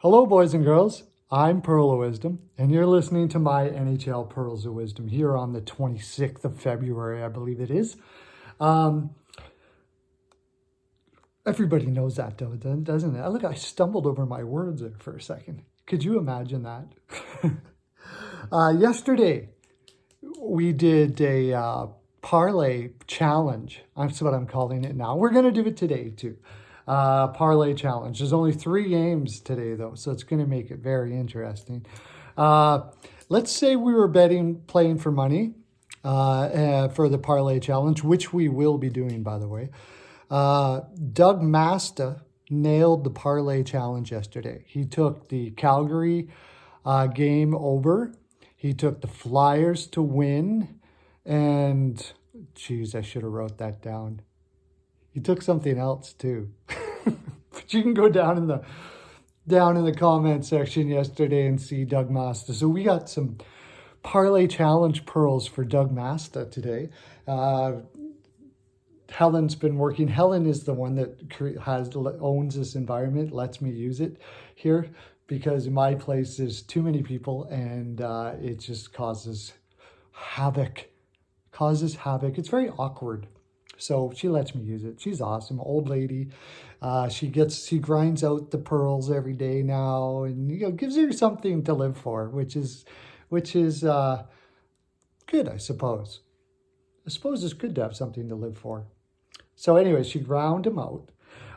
Hello, boys and girls. I'm Pearl of Wisdom, and you're listening to my NHL Pearls of Wisdom here on the 26th of February, I believe it is. Everybody knows that, though, doesn't it? Look, I stumbled over my words there for a second. Could you imagine that? Yesterday, we did a Parlay challenge. That's what I'm calling it now. We're going to do it today, too. Parlay challenge. There's only 3 games today, though, so it's going to make it very interesting. Let's say we were playing for money for the Parlay challenge, which we will be doing, by the way. Doug Masta nailed the Parlay challenge yesterday. He took the Calgary game over. He took the Flyers to win. And, geez, I should have wrote that down. He took something else too. But you can go down in the comment section yesterday and see Doug Masta. So we got some Parlay Challenge pearls for Doug Masta today. Helen's been working. Helen is the one that owns this environment, lets me use it here, because in my place there's too many people and it just causes havoc. It's very awkward. So she lets me use it. She's awesome, old lady. She grinds out the pearls every day now, and gives her something to live for, which is good, I suppose. I suppose it's good to have something to live for. So anyway, she ground him out.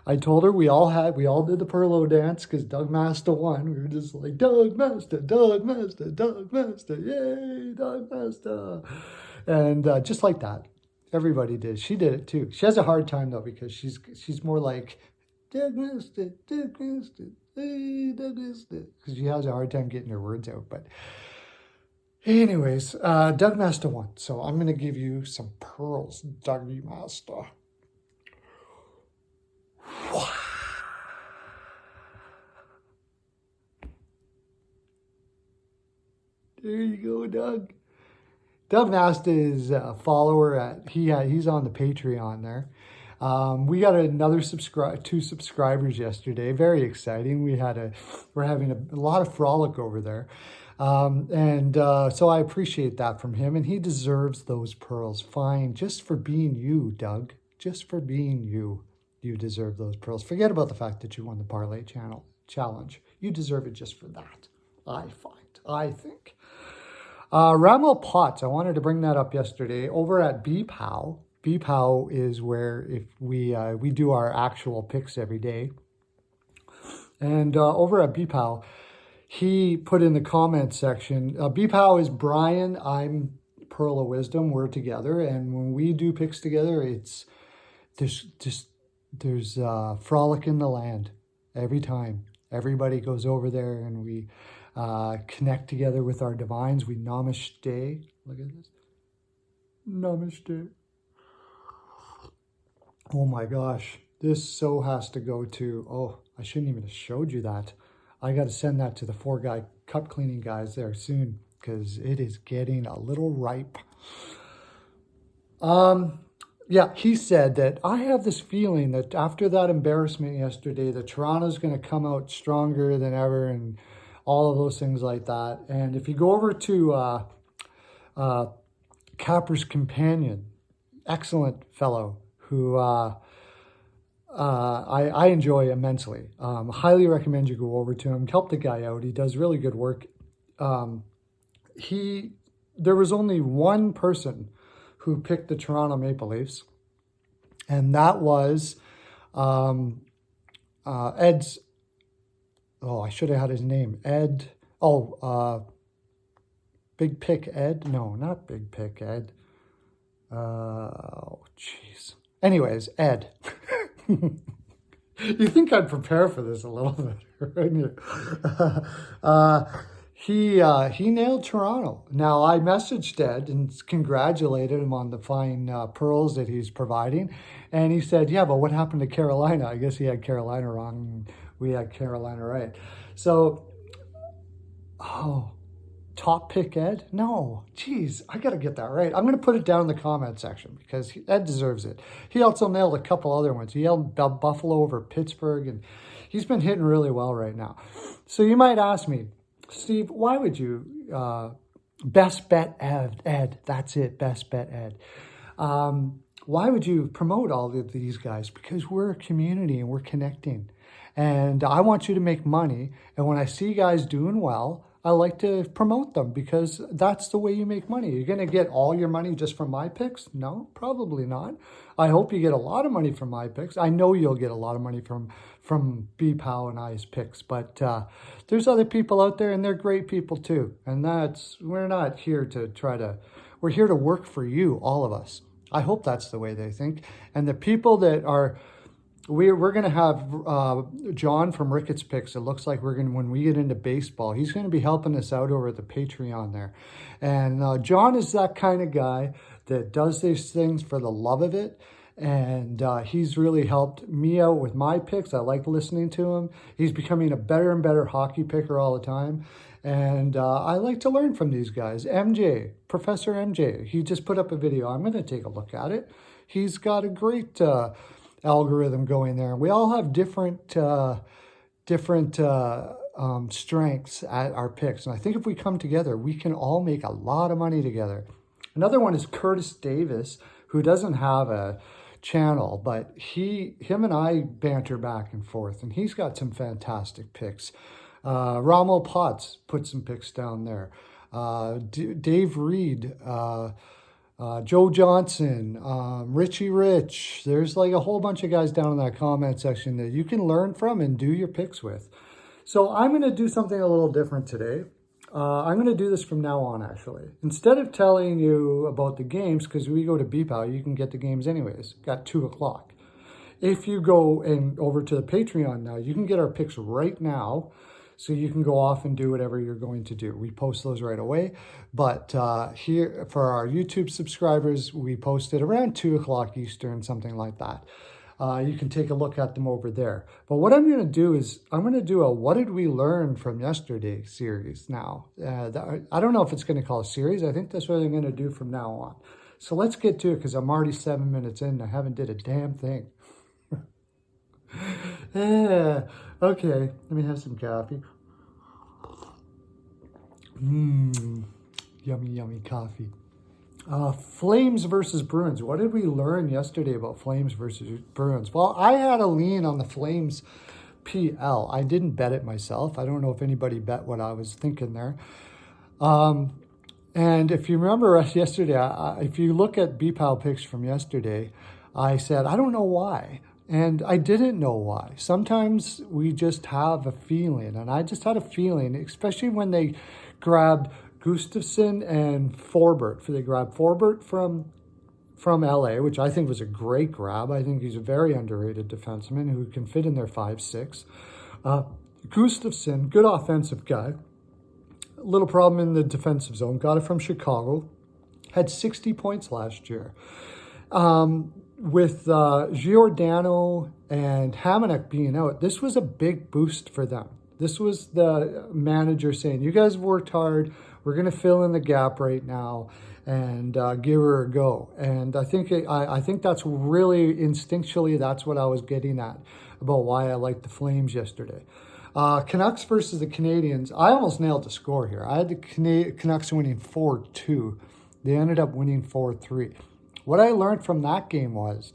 I told her we all did the Perlo dance because Doug Masta won. We were just like, Doug Masta, Doug Masta, Doug Masta, yay, Doug Masta. And just like that. Everybody did. She did it too. She has a hard time though, because she's more like Doug Masta, Doug Masta, hey, Doug Masta, because she has a hard time getting her words out. But anyways, Doug Masta won. So I'm gonna give you some pearls, Dougie Masta. There you go, Doug. Doug Masta is a follower he's on the Patreon there. We got another 2 subscribers yesterday. Very exciting. We're having a lot of frolic over there. So I appreciate that from him, and he deserves those pearls. Fine. Just for being you, Doug. Just for being you. You deserve those pearls. Forget about the fact that you won the Parlay challenge. You deserve it just for that. I think. Ramel Potts, I wanted to bring that up yesterday, over at BPOW. BPOW is where if we do our actual picks every day. And over at BPOW, he put in the comment section, BPOW is Brian, I'm Pearl of Wisdom, we're together. And when we do picks together, there's frolic in the land every time. Everybody goes over there and we connect together with our divines. We namaste. Look at this. Namaste. Oh my gosh. This so has to go to, I shouldn't even have showed you that. I got to send that to the 4-guy cup cleaning guys there soon, because it is getting a little ripe. Yeah, he said that I have this feeling that after that embarrassment yesterday, that Toronto's going to come out stronger than ever and all of those things like that. And if you go over to Capper's Companion, excellent fellow who I enjoy immensely. Highly recommend you go over to him. Help the guy out. He does really good work. There was only one person who picked the Toronto Maple Leafs, and that was Ed's. I should have had his name. Ed. Big Pick Ed. No, not Big Pick Ed. Jeez. Anyways, Ed. You think I'd prepare for this a little bit, wouldn't you? He nailed Toronto. Now, I messaged Ed and congratulated him on the fine pearls that he's providing. And he said, yeah, but what happened to Carolina? I guess he had Carolina wrong. We had Carolina right. So, top pick Ed? No, geez, I got to get that right. I'm going to put it down in the comment section because Ed deserves it. He also nailed a couple other ones. He nailed Buffalo over Pittsburgh, and he's been hitting really well right now. So you might ask me, Steve, why would you, best bet Ed, that's it, best bet Ed. Why would you promote all of these guys? Because we're a community and we're connecting. And I want you to make money. And when I see guys doing well, I like to promote them because that's the way you make money. You're going to get all your money just from my picks? No, probably not. I hope you get a lot of money from my picks. I know you'll get a lot of money from B Powell and I's picks, but there's other people out there and they're great people too. And we're not here to we're here to work for you, all of us. I hope that's the way they think. And the people that are, we're going to have John from Ricketts Picks. It looks like when we get into baseball, he's going to be helping us out over at the Patreon there. And John is that kind of guy that does these things for the love of it. And he's really helped me out with my picks. I like listening to him. He's becoming a better and better hockey picker all the time. And I like to learn from these guys. MJ, Professor MJ, he just put up a video. I'm going to take a look at it. He's got a great algorithm going there. We all have different strengths at our picks. And I think if we come together, we can all make a lot of money together. Another one is Curtis Davis, who doesn't have a channel, but him and I banter back and forth, and he's got some fantastic picks. Ramo Potts put some picks down there. Dave Reed, Joe Johnson, Richie Rich. There's like a whole bunch of guys down in that comment section that you can learn from and do your picks with. So I'm going to do something a little different today. I'm going to do this from now on, actually. Instead of telling you about the games, because we go to BPOW, you can get the games anyways, got 2 o'clock. If you go over to the Patreon now, you can get our picks right now. So you can go off and do whatever you're going to do. We post those right away. But here, for our YouTube subscribers, we post it around 2 o'clock Eastern, something like that. You can take a look at them over there. But what I'm going to do is, I'm going to do a What Did We Learn From Yesterday series now. I don't know if it's going to call a series. I think that's what I'm going to do from now on. So let's get to it, because I'm already 7 minutes in and I haven't did a damn thing. Yeah. Okay, let me have some coffee. Yummy, yummy coffee. Flames versus Bruins. What did we learn yesterday about Flames versus Bruins? Well, I had a lean on the Flames PL. I didn't bet it myself. I don't know if anybody bet what I was thinking there. And if you remember yesterday, if you look at BPOW picks from yesterday, I said, I don't know why. And I didn't know why. Sometimes we just have a feeling. And I just had a feeling, especially when they grabbed Gustafsson and Forbert. They grabbed Forbert from LA, which I think was a great grab. I think he's a very underrated defenseman who can fit in their 5'6". Gustafsson, good offensive guy. A little problem in the defensive zone. Got it from Chicago. Had 60 points last year. With Giordano and Hamonic being out, this was a big boost for them. This was the manager saying, you guys have worked hard. We're going to fill in the gap right now and give her a go. And I think that's really instinctually, that's what I was getting at about why I liked the Flames yesterday. Canucks versus the Canadians. I almost nailed the score here. I had the Canucks winning 4-2. They ended up winning 4-3. What I learned from that game was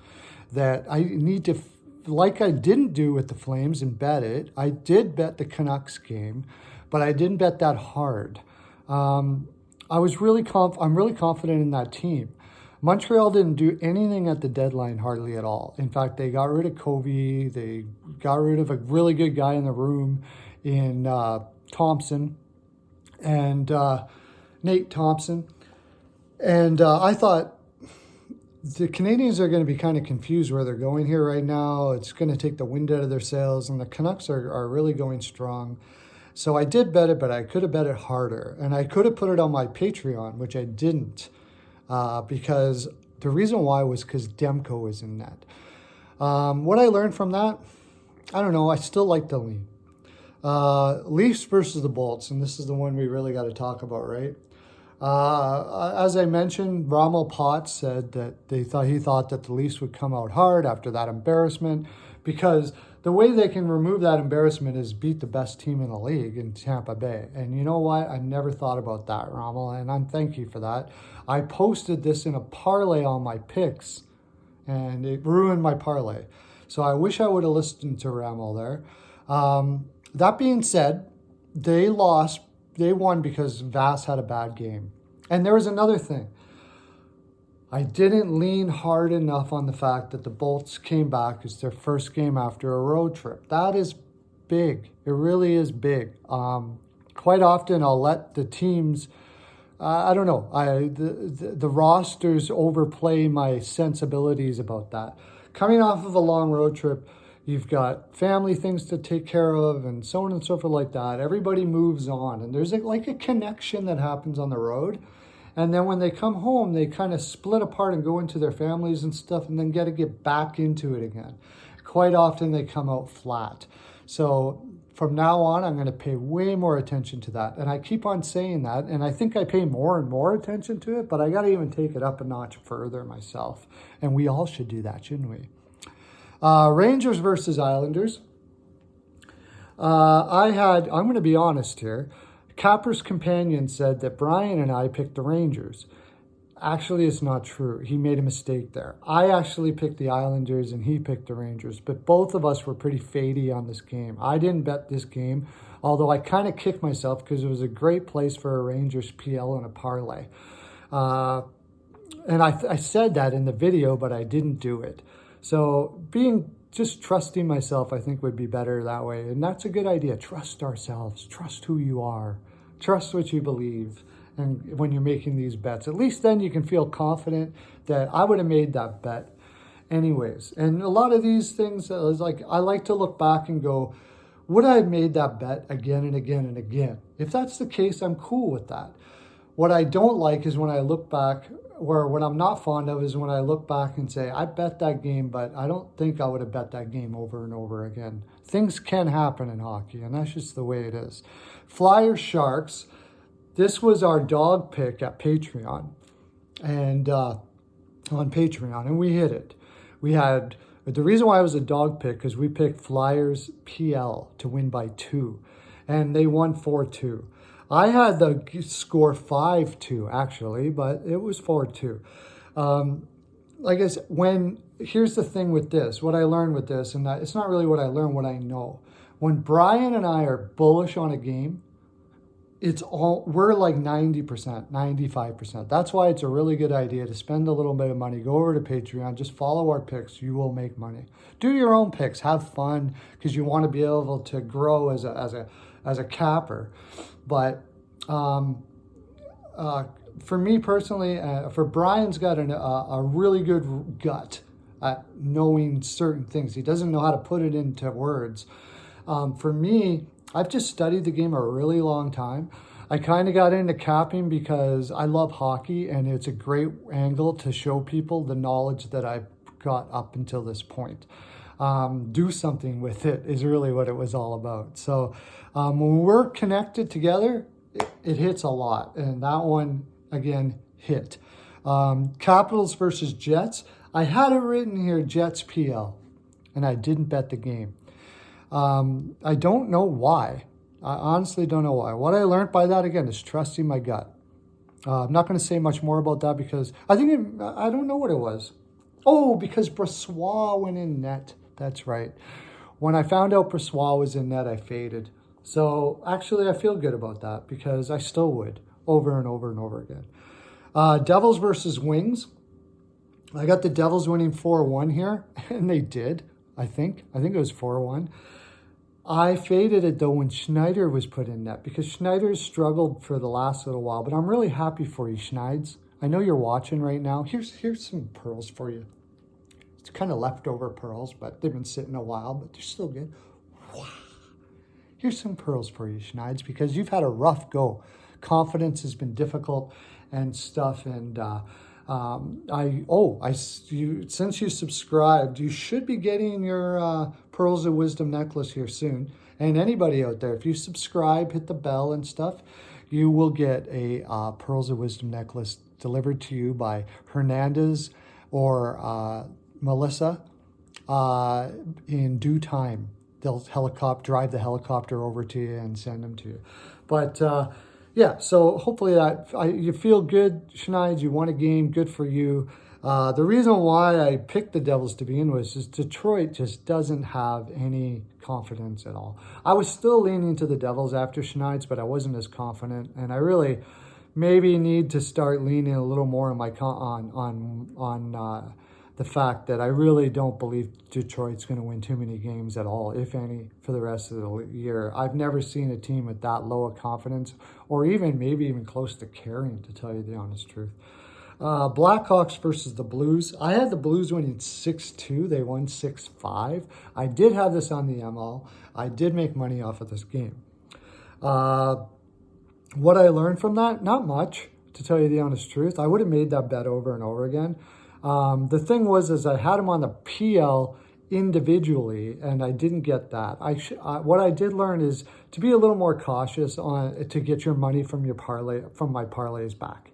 that I need to, like I didn't do with the Flames and bet it, I did bet the Canucks game, but I didn't bet that hard. I'm really confident in that team. Montreal didn't do anything at the deadline hardly at all. In fact, they got rid of Covey. They got rid of a really good guy in the room in Thompson and Nate Thompson. And I thought, the Canadians are going to be kind of confused where they're going here right now. It's going to take the wind out of their sails, and the Canucks are really going strong. So I did bet it, but I could have bet it harder. And I could have put it on my Patreon, which I didn't, because the reason why was because Demko was in net. What I learned from that, I don't know. I still like the lean. Leafs versus the Bolts, and this is the one we really got to talk about, right? As I mentioned, Ramo Potts said that he thought that the Leafs would come out hard after that embarrassment because the way they can remove that embarrassment is beat the best team in the league in Tampa Bay. And you know what? I never thought about that, Rommel, and I'm thank you for that. I posted this in a parlay on my picks, and it ruined my parlay. So I wish I would have listened to Rommel there. That being said, they lost. They won because Vass had a bad game. And there was another thing. I didn't lean hard enough on the fact that the Bolts came back as their first game after a road trip. That is big. It really is big. Quite often I'll let the teams, I don't know, the rosters overplay my sensibilities about that. Coming off of a long road trip, you've got family things to take care of and so on and so forth like that. Everybody moves on, and there's like a connection that happens on the road. And then when they come home, they kind of split apart and go into their families and stuff, and then got to get back into it again. Quite often they come out flat. So from now on, I'm going to pay way more attention to that. And I keep on saying that, and I think I pay more and more attention to it, but I got to even take it up a notch further myself. And we all should do that, shouldn't we? Rangers versus Islanders. I'm going to be honest here. Capper's companion said that Brian and I picked the Rangers. Actually, it's not true. He made a mistake there. I actually picked the Islanders and he picked the Rangers, but both of us were pretty fadey on this game. I didn't bet this game, although I kind of kicked myself because it was a great place for a Rangers PL and a parlay. And I said that in the video, but I didn't do it. So just trusting myself, I think, would be better that way. And that's a good idea. Trust ourselves. Trust who you are. Trust what you believe. And when you're making these bets, at least then you can feel confident that I would have made that bet anyways. And a lot of these things, I like to look back and go, would I have made that bet again and again and again? If that's the case, I'm cool with that. What I don't like is when I look back, or what I'm not fond of is when I look back and say, I bet that game, but I don't think I would have bet that game over and over again. Things can happen in hockey, and that's just the way it is. Flyers Sharks, this was our dog pick at Patreon, and on Patreon, and we hit it. The reason why it was a dog pick, because we picked Flyers PL to win by 2, and they won 4-2. I had the score 5-2 actually, but it was 4-2. Here's the thing with this, what I learned with this, and it's not really what I learned, what I know. When Brian and I are bullish on a game, we're like 90%, 95%. That's why it's a really good idea to spend a little bit of money, go over to Patreon, just follow our picks, you will make money. Do your own picks, have fun, because you want to be able to grow as a capper. But for me personally, for Brian's got a really good gut at knowing certain things. He doesn't know how to put it into words. For me, I've just studied the game a really long time. I kind of got into capping because I love hockey, and it's a great angle to show people the knowledge that I've got up until this point. Do something with it is really what it was all about. So when we're connected together, it hits a lot. And that one, again, hit. Capitals versus Jets. I had it written here, Jets PL, and I didn't bet the game. I don't know why. I honestly don't know why. What I learned by that, again, is trusting my gut. I'm not going to say much more about that because I don't know what it was. Oh, because Brossoit went in net. That's right. When I found out Brossoit was in net, I faded. So actually, I feel good about that because I still would over and over and over again. Devils versus Wings. I got the Devils winning 4-1 here, and they did, I think. I think it was 4-1. I faded it, though, when Schneider was put in net because Schneider struggled for the last little while. But I'm really happy for you, Schneids. I know you're watching right now. Here's some pearls for you. It's kind of leftover pearls, but they've been sitting a while, but they're still good. Wow. Here's some pearls for you, Schneids, because you've had a rough go. Confidence has been difficult and stuff, and since you subscribed, you should be getting your Pearls of Wisdom necklace here soon. And anybody out there, if you subscribe, hit the bell and stuff, you will get a Pearls of Wisdom necklace delivered to you by Hernandez or Melissa. in due time. They'll drive the helicopter over to you and send them to you. But yeah, so hopefully you feel good, Schneids. You won a game. Good for you. The reason why I picked the Devils to begin with is Detroit just doesn't have any confidence at all. I was still leaning to the Devils after Schneids, but I wasn't as confident, and I really maybe need to start leaning a little more on my the fact that I really don't believe Detroit's going to win too many games at all, if any, for the rest of the year. I've never seen a team with that low of confidence, or maybe even close to carrying, to tell you the honest truth. Blackhawks versus the Blues. I had the Blues winning 6-2. They won 6-5. I did have this on the ML. I did make money off of this game. What I learned from that? Not much, to tell you the honest truth. I would have made that bet over and over again. The thing was I had them on the PL individually, and I didn't get that. What I did learn is to be a little more cautious to get your money from my parlays back.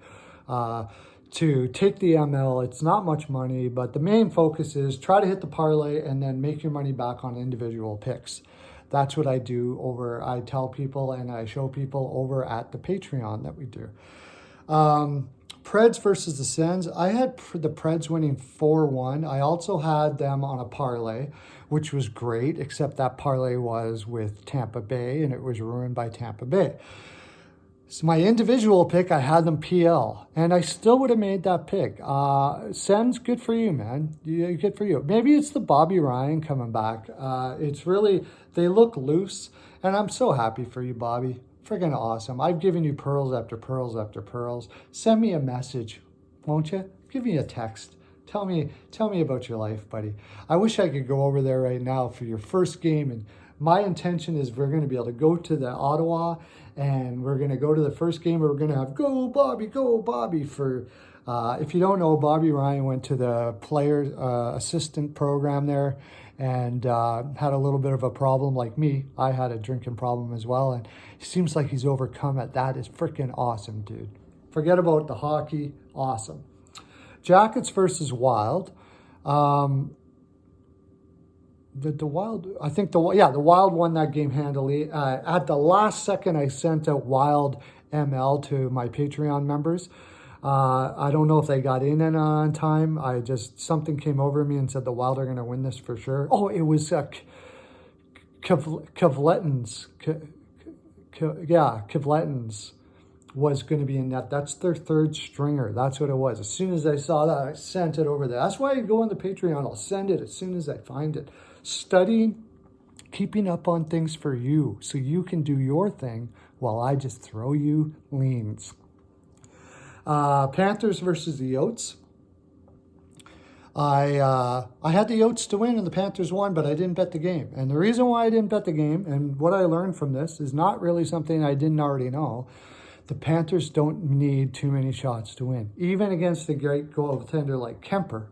To take the ML, it's not much money, but the main focus is try to hit the parlay and then make your money back on individual picks. That's what I do I tell people and I show people over at the Patreon that we do. Preds versus the Sens. I had the Preds winning 4-1. I also had them on a parlay, which was great, except that parlay was with Tampa Bay, and it was ruined by Tampa Bay. So my individual pick, I had them PL, and I still would have made that pick. Sens, good for you, man. Good for you. Maybe it's the Bobby Ryan coming back. It's really, they look loose, and I'm so happy for you, Bobby. Friggin' awesome. I've given you pearls after pearls after pearls. Send me a message, won't you? Give me a text. Tell me about your life, buddy. I wish I could go over there right now for your first game, and my intention is we're going to be able to go to the Ottawa, and we're going to go to the first game, and we're going to have go Bobby for, if you don't know, Bobby Ryan went to the player assistant program there and had a little bit of a problem like me. I had a drinking problem as well, and it seems like he's overcome it. That is freaking awesome, dude. Forget about the hockey. Awesome. Jackets versus Wild. The Wild, I think the Wild won that game handily. At the last second, I sent a Wild ML to my Patreon members. I don't know if they got in on time. Something came over me and said the Wild are going to win this for sure. Oh, it was Kivletins. Kivletins was going to be in net. That's their third stringer. That's what it was. As soon as I saw that, I sent it over there. That's why I go on the Patreon. I'll send it as soon as I find it. Studying, keeping up on things for you so you can do your thing while I just throw you leans. Panthers versus the Yotes. I had the Yotes to win and the Panthers won, but I didn't bet the game. And the reason why I didn't bet the game, and what I learned from this, is not really something I didn't already know. The Panthers don't need too many shots to win, even against a great goaltender like Kemper,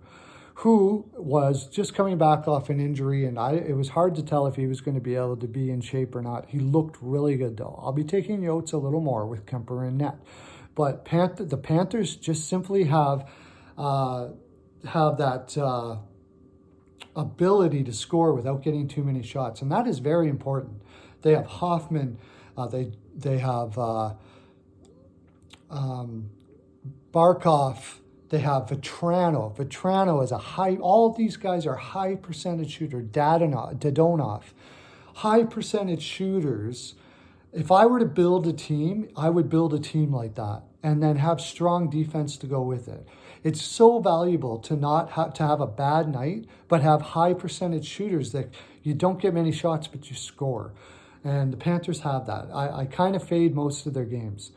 who was just coming back off an injury, and it was hard to tell if he was going to be able to be in shape or not. He looked really good, though. I'll be taking Yotes a little more with Kemper in net. But the Panthers just simply have that ability to score without getting too many shots, and that is very important. They have Hoffman. They have Barkov. They have Vetrano. Vetrano is all these guys are high percentage shooter. Dadonov, high percentage shooters. If I were to build a team, I would build a team like that and then have strong defense to go with it. It's so valuable to not have a bad night, but have high percentage shooters that you don't get many shots, but you score. And the Panthers have that. I kind of fade most of their games.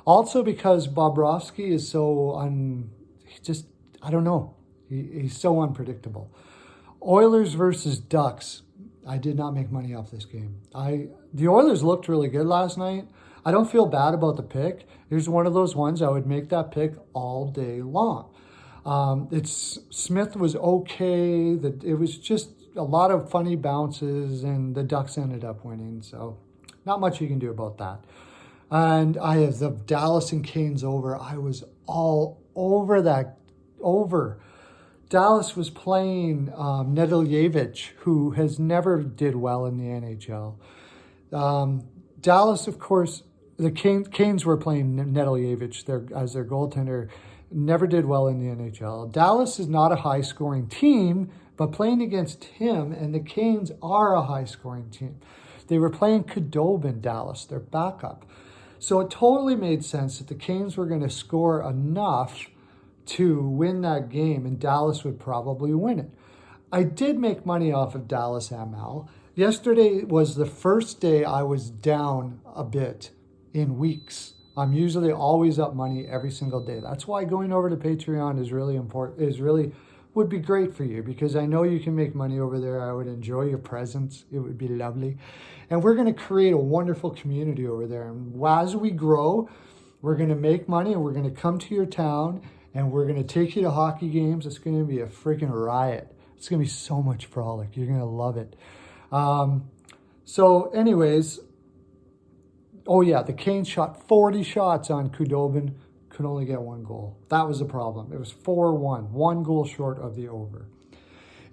Also because Bobrovsky is so I don't know. He's so unpredictable. Oilers versus Ducks. I did not make money off this game. The Oilers looked really good last night. I don't feel bad about the pick. Here's one of those ones I would make that pick all day long. Smith was okay. It was just a lot of funny bounces, and the Ducks ended up winning. So not much you can do about that. And I have the Dallas and Canes over. I was all over that over. Dallas was playing Nedeljevich, who has never did well in the NHL. Dallas, of course, the Canes were playing Nedeljevich as their goaltender, never did well in the NHL. Dallas is not a high-scoring team, but playing against him, and the Canes are a high-scoring team. They were playing Khudobin, Dallas, their backup. So it totally made sense that the Canes were going to score enough to win that game, and Dallas would probably win it. I did make money off of Dallas ML. Yesterday was the first day I was down a bit in weeks. I'm usually always up money every single day. That's why going over to Patreon is really important, would be great for you, because I know you can make money over there. I would enjoy your presence. It would be lovely. And we're going to create a wonderful community over there. And as we grow, we're going to make money, and we're going to come to your town, and we're going to take you to hockey games. It's going to be a freaking riot. It's going to be so much frolic. You're going to love it. So anyways, oh yeah, the Canes shot 40 shots on Khudobin, could only get 1 goal. That was the problem. It was 4-1, 1 goal short of the over.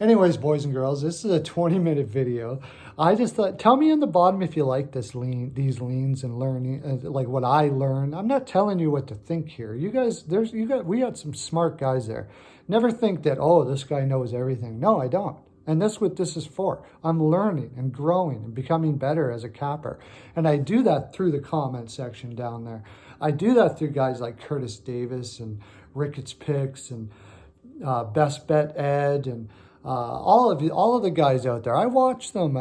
Anyways, boys and girls, this is a 20-minute video. I just thought, tell me in the bottom if you like these leans and learning, like what I learned. I'm not telling you what to think here. You guys, we got some smart guys there. Never think that, oh, this guy knows everything. No, I don't. And that's what this is for. I'm learning and growing and becoming better as a capper. And I do that through the comment section down there. I do that through guys like Curtis Davis and Ricketts Picks and Best Bet Ed and all of the guys out there. I watch them,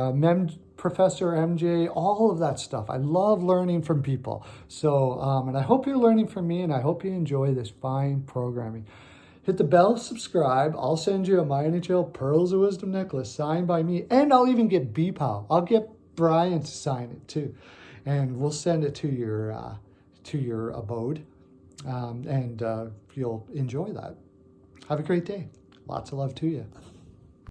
Professor MJ, all of that stuff. I love learning from people. So, and I hope you're learning from me, and I hope you enjoy this fine programming. Hit the bell, subscribe. I'll send you a My NHL Pearls of Wisdom necklace signed by me, and I'll even get BPOW. I'll get Brian to sign it too, and we'll send it to your abode, and you'll enjoy that. Have a great day. Lots of love to you.